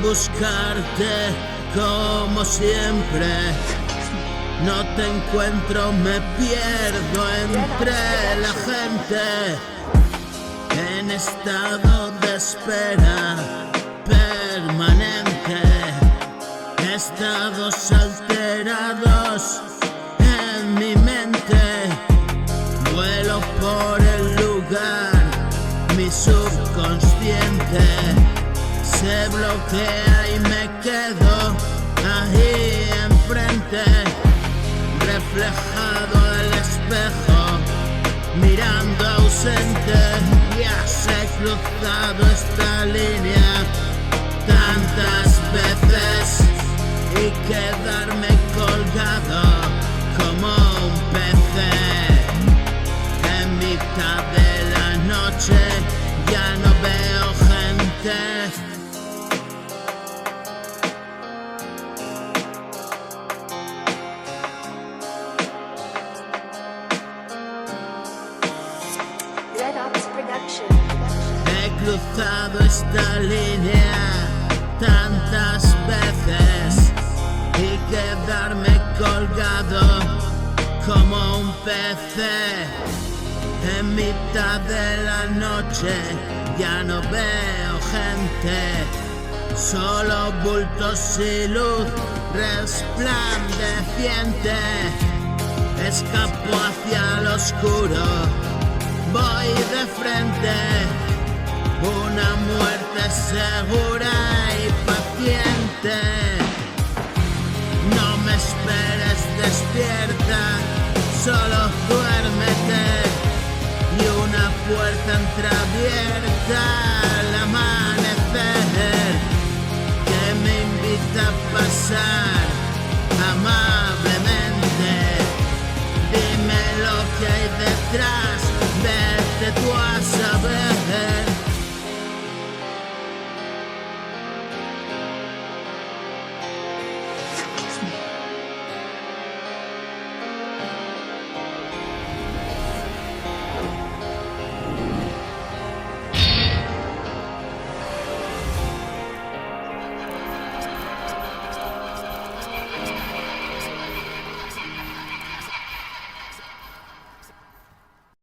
buscarte como siempre. No te encuentro, me pierdo entre la gente. En estado de espera permanente. Estados alterados en mi mente. Vuelo por el lugar, mi subconsciente se bloquea y me quedo ahí enfrente, reflejado al espejo, mirando ausente. Ya se he cruzado esta línea tantas veces y quedarme colgado como un pez en mitad de la noche. Ya no veo gente. Producción. He cruzado esta línea tantas veces y quedarme colgado como un pez en mitad de la noche. Ya no veo gente, solo bultos y luz resplandeciente. Escapo hacia el oscuro, voy de frente, una muerte segura y paciente. No me esperes despierta, solo duérmete, y una puerta entreabierta, la mano